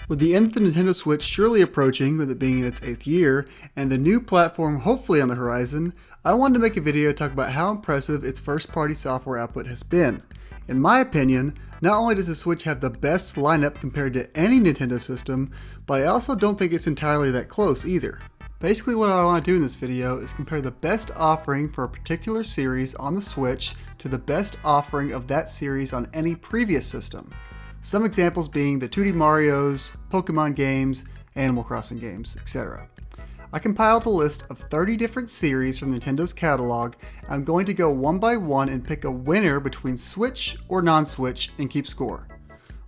With the end of the Nintendo Switch surely approaching, with it being in its 8th year, and the new platform hopefully on the horizon, I wanted to make a video to talk about how impressive its first-party software output has been. In my opinion, not only does the Switch have the best lineup compared to any Nintendo system, but I also don't think it's entirely that close either. Basically what I want to do in this video is compare the best offering for a particular series on the Switch to the best offering of that series on any previous system. Some examples being the 2D Marios, Pokemon games, Animal Crossing games, etc. I compiled a list of 30 different series from Nintendo's catalog. I'm going to go one by one and pick a winner between Switch or non-Switch and keep score.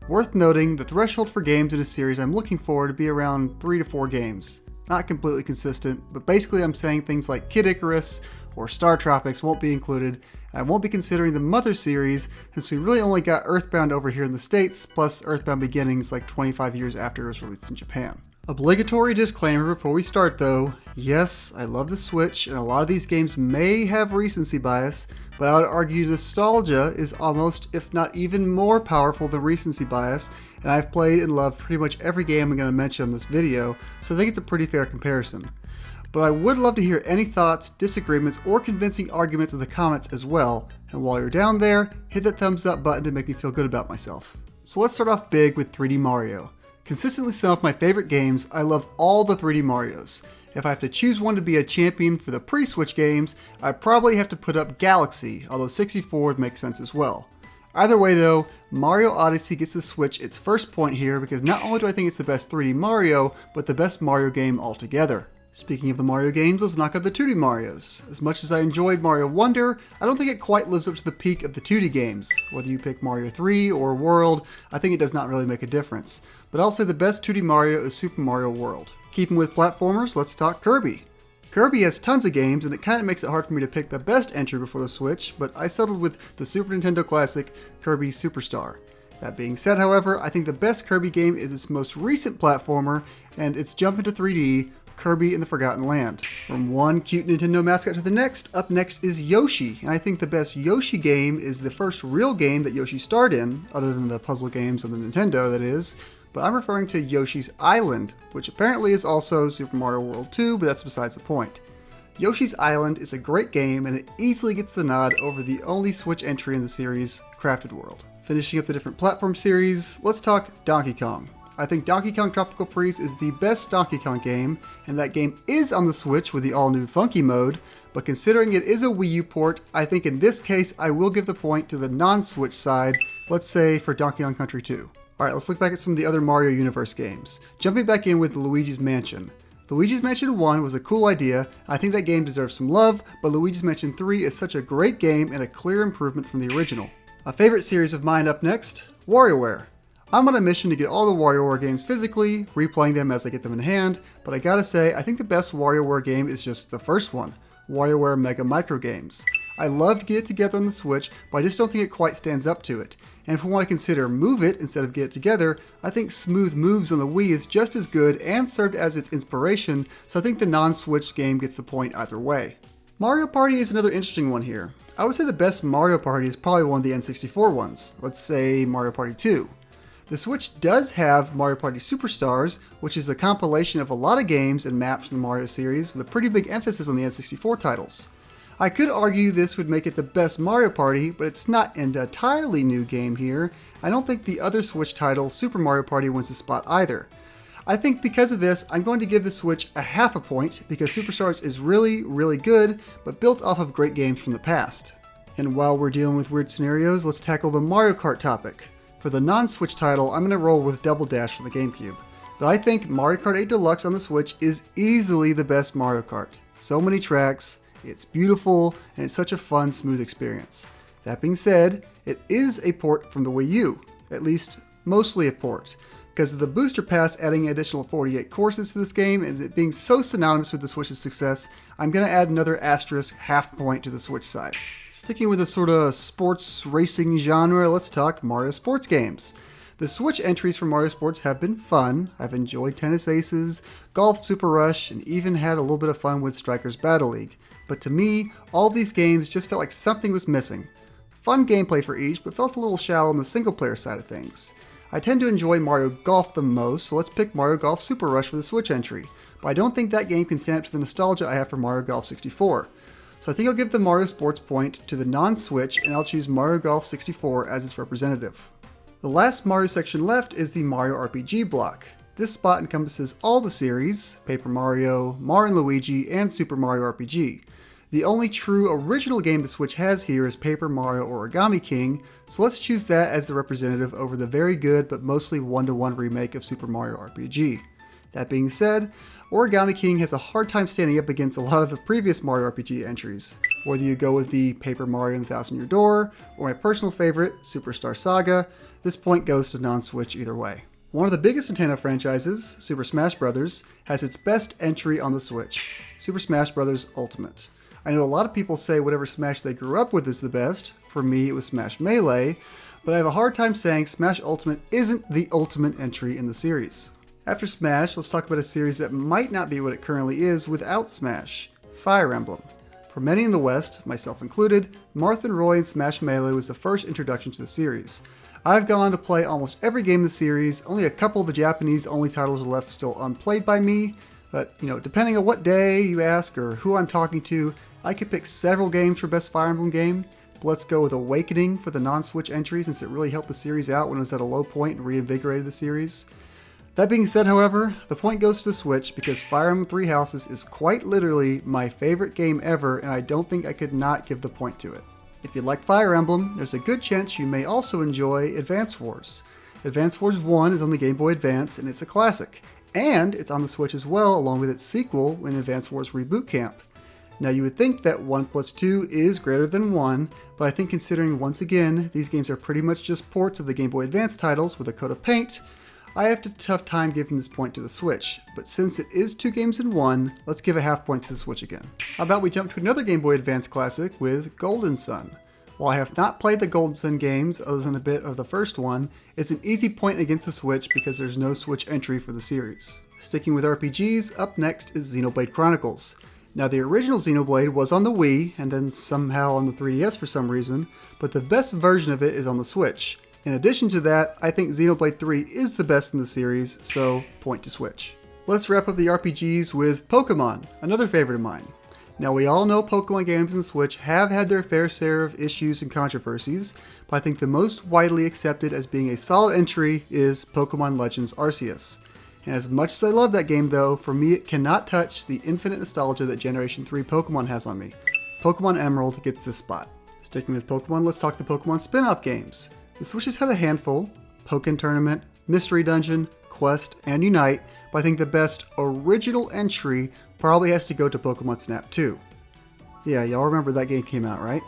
Worth noting, the threshold for games in a series I'm looking for to be around 3 to 4 games. Not completely consistent, but basically I'm saying things like Kid Icarus or Star Tropics won't be included. I won't be considering the Mother series since we really only got Earthbound over here in the States, plus Earthbound Beginnings like 25 years after it was released in Japan. Obligatory disclaimer before we start though, yes, I love the Switch and a lot of these games may have recency bias, but I would argue nostalgia is almost, if not even more powerful than recency bias, and I've played and loved pretty much every game I'm going to mention in this video, so I think it's a pretty fair comparison. But I would love to hear any thoughts, disagreements, or convincing arguments in the comments as well, and while you're down there, hit that thumbs up button to make me feel good about myself. So let's start off big with 3D Mario. Consistently some of my favorite games, I love all the 3D Marios. If I have to choose one to be a champion for the pre-Switch games, I probably have to put up Galaxy, although 64 would make sense as well. Either way though, Mario Odyssey gets the Switch its first point here because not only do I think it's the best 3D Mario, but the best Mario game altogether. Speaking of the Mario games, let's knock out the 2D Marios. As much as I enjoyed Mario Wonder, I don't think it quite lives up to the peak of the 2D games. Whether you pick Mario 3 or World, I think it does not really make a difference. But I'll say the best 2D Mario is Super Mario World. Keeping with platformers, let's talk Kirby. Kirby has tons of games and it kind of makes it hard for me to pick the best entry before the Switch, but I settled with the Super Nintendo classic, Kirby Superstar. That being said, however, I think the best Kirby game is its most recent platformer and its jump into 3D, Kirby in the Forgotten Land. From one cute Nintendo mascot to the next, up next is Yoshi, and I think the best Yoshi game is the first real game that Yoshi starred in, other than the puzzle games on the Nintendo that is, but I'm referring to Yoshi's Island, which apparently is also Super Mario World 2, but that's besides the point. Yoshi's Island is a great game and it easily gets the nod over the only Switch entry in the series, Crafted World. Finishing up the different platform series, let's talk Donkey Kong. I think Donkey Kong Tropical Freeze is the best Donkey Kong game, and that game is on the Switch with the all-new Funky mode, but considering it is a Wii U port, I think in this case I will give the point to the non-Switch side, let's say for Donkey Kong Country 2. Alright, let's look back at some of the other Mario Universe games. Jumping back in with Luigi's Mansion. Luigi's Mansion 1 was a cool idea, I think that game deserves some love, but Luigi's Mansion 3 is such a great game and a clear improvement from the original. A favorite series of mine up next, WarioWare. I'm on a mission to get all the WarioWare games physically, replaying them as I get them in hand, but I gotta say, I think the best WarioWare game is just the first one, WarioWare Mega Micro Games. I love to get it together on the Switch, but I just don't think it quite stands up to it. And if we want to consider Move It instead of Get It Together, I think Smooth Moves on the Wii is just as good and served as its inspiration, so I think the non-Switch game gets the point either way. Mario Party is another interesting one here. I would say the best Mario Party is probably one of the N64 ones, let's say Mario Party 2. The Switch does have Mario Party Superstars, which is a compilation of a lot of games and maps from the Mario series with a pretty big emphasis on the N64 titles. I could argue this would make it the best Mario Party, but it's not an entirely new game here. I don't think the other Switch title, Super Mario Party, wins the spot either. I think because of this, I'm going to give the Switch a half a point because Superstars is really, really good, but built off of great games from the past. And while we're dealing with weird scenarios, let's tackle the Mario Kart topic. For the non-Switch title, I'm going to roll with Double Dash for the GameCube. But I think Mario Kart 8 Deluxe on the Switch is easily the best Mario Kart. So many tracks, it's beautiful, and it's such a fun, smooth experience. That being said, it is a port from the Wii U, at least mostly a port. Because of the Booster Pass adding an additional 48 courses to this game and it being so synonymous with the Switch's success, I'm going to add another asterisk half point to the Switch side. Sticking with a sort of sports racing genre, let's talk Mario sports games. The Switch entries for Mario Sports have been fun. I've enjoyed Tennis Aces, Golf Super Rush, and even had a little bit of fun with Strikers Battle League. But to me, all these games just felt like something was missing. Fun gameplay for each, but felt a little shallow on the single player side of things. I tend to enjoy Mario Golf the most, so let's pick Mario Golf Super Rush for the Switch entry. But I don't think that game can stand up to the nostalgia I have for Mario Golf 64. So I think I'll give the Mario Sports point to the non-Switch, and I'll choose Mario Golf 64 as its representative. The last Mario section left is the Mario RPG block. This spot encompasses all the series, Paper Mario, Mario & Luigi, and Super Mario RPG. The only true original game the Switch has here is Paper Mario Origami King, so let's choose that as the representative over the very good but mostly one-to-one remake of Super Mario RPG. That being said, Origami King has a hard time standing up against a lot of the previous Mario RPG entries. Whether you go with the Paper Mario and the Thousand Year Door, or my personal favorite, Superstar Saga, this point goes to non-Switch either way. One of the biggest Nintendo franchises, Super Smash Bros., has its best entry on the Switch, Super Smash Bros. Ultimate. I know a lot of people say whatever Smash they grew up with is the best. For me, it was Smash Melee, but I have a hard time saying Smash Ultimate isn't the ultimate entry in the series. After Smash, let's talk about a series that might not be what it currently is without Smash, Fire Emblem. For many in the West, myself included, Marth and Roy in Smash Melee was the first introduction to the series. I've gone on to play almost every game in the series, only a couple of the Japanese-only titles are left still unplayed by me, but depending on what day you ask or who I'm talking to, I could pick several games for Best Fire Emblem Game, but let's go with Awakening for the non-Switch entry since it really helped the series out when it was at a low point and reinvigorated the series. That being said, however, the point goes to the Switch because Fire Emblem Three Houses is quite literally my favorite game ever, and I don't think I could not give the point to it. If you like Fire Emblem, there's a good chance you may also enjoy Advance Wars. Advance Wars 1 is on the Game Boy Advance and it's a classic, and it's on the Switch as well along with its sequel in Advance Wars Reboot Camp. Now you would think that 1 plus 2 is greater than 1, but I think considering once again these games are pretty much just ports of the Game Boy Advance titles with a coat of paint, I have a tough time giving this point to the Switch, but since it is 2 games in 1, let's give a half point to the Switch again. How about we jump to another Game Boy Advance classic with Golden Sun. While I have not played the Golden Sun games other than a bit of the first one, it's an easy point against the Switch because there's no Switch entry for the series. Sticking with RPGs, up next is Xenoblade Chronicles. Now the original Xenoblade was on the Wii, and then somehow on the 3DS for some reason, but the best version of it is on the Switch. In addition to that, I think Xenoblade 3 is the best in the series, so point to Switch. Let's wrap up the RPGs with Pokemon, another favorite of mine. Now we all know Pokemon games on the Switch have had their fair share of issues and controversies, but I think the most widely accepted as being a solid entry is Pokemon Legends Arceus. And as much as I love that game though, for me it cannot touch the infinite nostalgia that Generation 3 Pokemon has on me. Pokemon Emerald gets this spot. Sticking with Pokemon, let's talk the Pokemon spin-off games. The Switch has had a handful, Pokken Tournament, Mystery Dungeon, Quest, and Unite, but I think the best original entry probably has to go to Pokemon Snap 2. Yeah, y'all remember that game came out, right?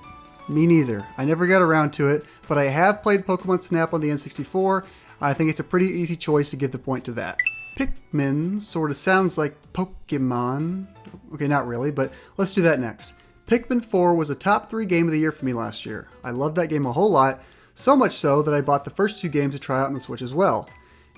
Me neither. I never got around to it, but I have played Pokemon Snap on the N64. I think it's a pretty easy choice to give the point to that. Pikmin sort of sounds like Pokemon. Okay, not really, but let's do that next. Pikmin 4 was a top 3 game of the year for me last year. I loved that game a whole lot, so much so that I bought the first 2 games to try out on the Switch as well.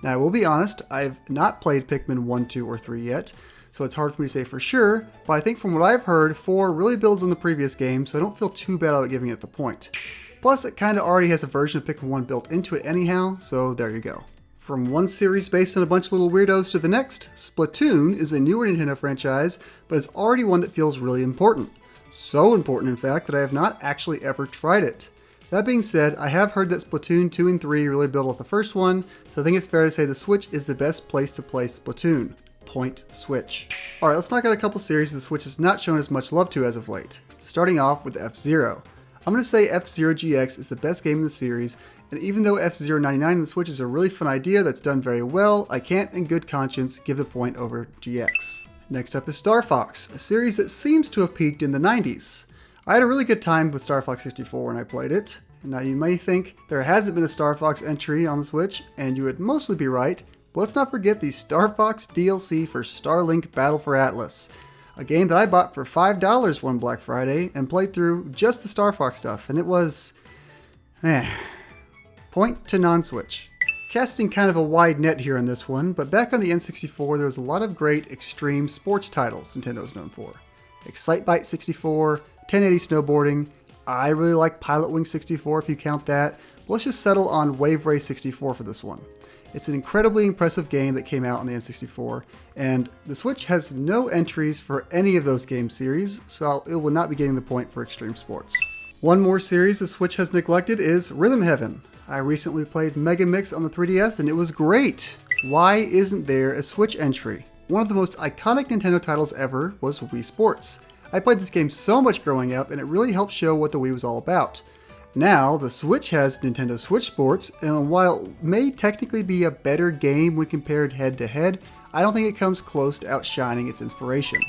Now I will be honest, I've not played Pikmin 1, 2, or 3 yet, so it's hard for me to say for sure, but I think from what I've heard, 4 really builds on the previous game, so I don't feel too bad about giving it the point. Plus, it kinda already has a version of Pikmin 1 built into it anyhow, so there you go. From one series based on a bunch of little weirdos to the next, Splatoon is a newer Nintendo franchise, but it's already one that feels really important. So important, in fact, that I have not actually ever tried it. That being said, I have heard that Splatoon 2 and 3 really build off the first one, so I think it's fair to say the Switch is the best place to play Splatoon. Point Switch. Alright, let's knock out a couple series the Switch has not shown as much love to as of late. Starting off with FZero. I'm going to say FZero GX is the best game in the series, and even though FZero 99 on the Switch is a really fun idea that's done very well, I can't in good conscience give the point over GX. Next up is Star Fox, a series that seems to have peaked in the 90s. I had a really good time with Star Fox 64 when I played it. And now you may think there hasn't been a Star Fox entry on the Switch, and you would mostly be right, but let's not forget the Star Fox DLC for Starlink Battle for Atlas, a game that I bought for $5 one Black Friday and played through just the Star Fox stuff, and it was... Point to non-Switch. Casting kind of a wide net here on this one, but back on the N64 there was a lot of great extreme sports titles Nintendo's known for. Excitebike 64, 1080 snowboarding, I really like Pilot Wing 64 if you count that, but let's just settle on Wave Race 64 for this one. It's an incredibly impressive game that came out on the N64, and the Switch has no entries for any of those game series, so it will not be getting the point for Extreme Sports. One more series the Switch has neglected is Rhythm Heaven. I recently played Mega Mix on the 3DS and it was great! Why isn't there a Switch entry? One of the most iconic Nintendo titles ever was Wii Sports. I played this game so much growing up and it really helped show what the Wii was all about. Now, the Switch has Nintendo Switch Sports, and while it may technically be a better game when compared head to head, I don't think it comes close to outshining its inspiration.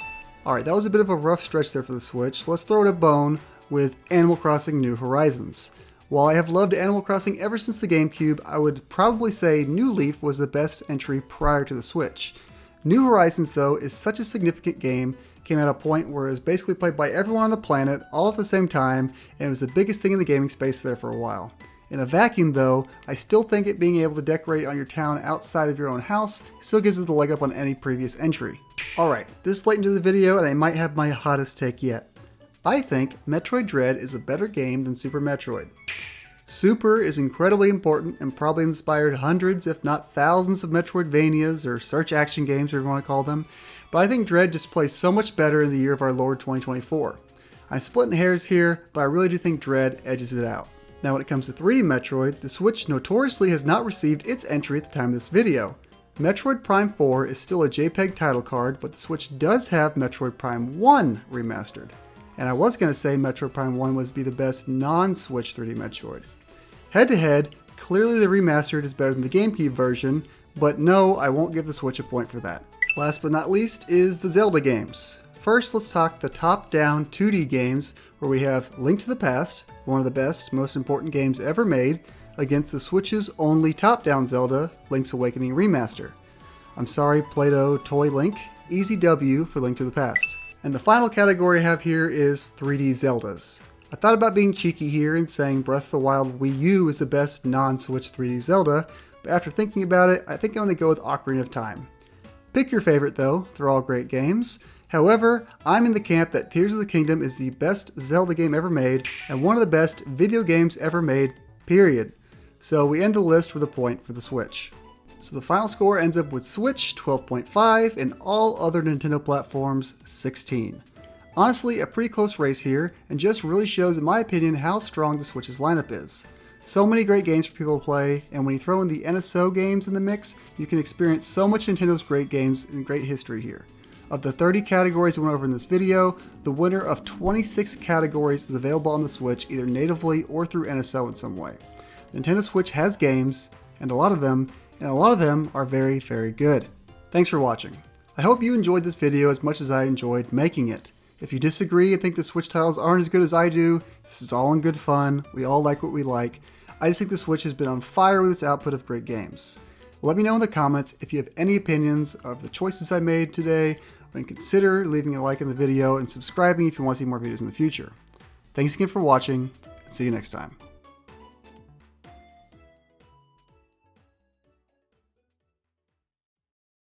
Alright, that was a bit of a rough stretch there for the Switch. Let's throw it a bone with Animal Crossing New Horizons. While I have loved Animal Crossing ever since the GameCube, I would probably say New Leaf was the best entry prior to the Switch. New Horizons, though, is such a significant game, came at a point where it was basically played by everyone on the planet all at the same time, and it was the biggest thing in the gaming space there for a while. In a vacuum, though, I still think it being able to decorate on your town outside of your own house still gives it the leg up on any previous entry. Alright, this is late into the video and I might have my hottest take yet. I think Metroid Dread is a better game than Super Metroid. Super is incredibly important and probably inspired hundreds, if not thousands of Metroidvanias or search action games, whatever you want to call them, but I think Dread just plays so much better in the year of our Lord 2024. I'm splitting hairs here, but I really do think Dread edges it out. Now when it comes to 3D Metroid, the Switch notoriously has not received its entry at the time of this video. Metroid Prime 4 is still a JPEG title card, but the Switch does have Metroid Prime 1 remastered. And I was going to say Metroid Prime 1 was the best non-Switch 3D Metroid. Head to head, clearly the remastered is better than the GameCube version, but no, I won't give the Switch a point for that. Last but not least is the Zelda games. First, let's talk the top-down 2D games where we have Link to the Past, one of the best, most important games ever made, against the Switch's only top-down Zelda, Link's Awakening Remaster. I'm sorry, Play-Doh Toy Link, easy W for Link to the Past. And the final category I have here is 3D Zeldas. I thought about being cheeky here and saying Breath of the Wild Wii U is the best non-Switch 3D Zelda, but after thinking about it, I think I'm going to go with Ocarina of Time. Pick your favorite though, they're all great games. However, I'm in the camp that Tears of the Kingdom is the best Zelda game ever made and one of the best video games ever made, period. So we end the list with a point for the Switch. So the final score ends up with Switch 12.5 and all other Nintendo platforms 16. Honestly, a pretty close race here, and just really shows, in my opinion, how strong the Switch's lineup is. So many great games for people to play, and when you throw in the NSO games in the mix, you can experience so much Nintendo's great games and great history here. Of the 30 categories we went over in this video, the winner of 26 categories is available on the Switch either natively or through NSO in some way. Nintendo Switch has games, and a lot of them are very, very good. Thanks for watching. I hope you enjoyed this video as much as I enjoyed making it. If you disagree and think the Switch titles aren't as good as I do, this is all in good fun. We all like what we like. I just think the Switch has been on fire with its output of great games. Let me know in the comments if you have any opinions of the choices I made today, and consider leaving a like in the video and subscribing if you want to see more videos in the future. Thanks again for watching, and see you next time.